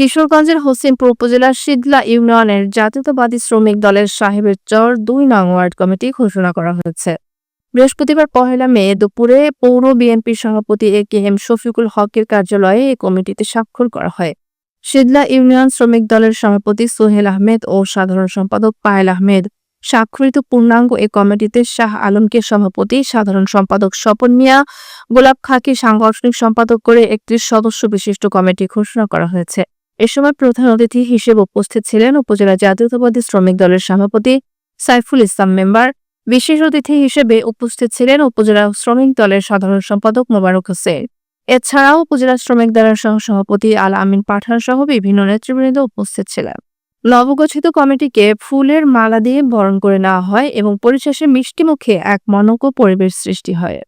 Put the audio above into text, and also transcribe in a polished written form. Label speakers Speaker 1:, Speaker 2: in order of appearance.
Speaker 1: কিশোরগঞ্জের হোসেনপুর উপজেলার শিদলা ইউনিয়নের জাতীয়তাবাদী শ্রমিক দলের সাহেবের চর ২ নং ওয়ার্ড কমিটি ঘোষণা করা হয়েছে। বৃহস্পতিবার ১ মে দুপুরে পৌর বিএনপির সভাপতি এ.কে.এম শফিকুল হকের কার্যালয়ে এই কমিটিতে স্বাক্ষর করা হয়। শিদলা ইউনিয়ন শ্রমিক দলের সভাপতি সোহেল আহমেদ ও সাধারণ সম্পাদক পায়েল আহমেদ স্বাক্ষরিত পূর্ণাঙ্গ এ কমিটিতে শাহ আলমকে সভাপতি, সাধারণ সম্পাদক স্বপন মিয়া, গোলাপ খাঁকে সাংগঠনিক সম্পাদক করে ৩১ সদস্য বিশিষ্ট কমিটি ঘোষণা করা হয়েছে। এ সময় প্রধান অতিথি হিসেবে উপস্থিত ছিলেন উপজেলা জাতীয়তাবাদী শ্রমিক দলের সভাপতি সাইফুল ইসলাম মেম্বার। বিশেষ অতিথি হিসেবে উপস্থিত ছিলেন উপজেলা শ্রমিক দলের সাধারণ সম্পাদক মোবারক হোসেন। এছাড়াও উপজেলা শ্রমিক দলের সহসভাপতি আল আমিন পাঠান সহ বিভিন্ন নেতৃবৃন্দ উপস্থিত ছিলেন। নবগঠিত কমিটিকে ফুলের মালা দিয়ে বরণ করে নেওয়া হয় এবং পরিশেষে মিষ্টিমুখে এক মনোজ্ঞ পরিবেশ সৃষ্টি হয়।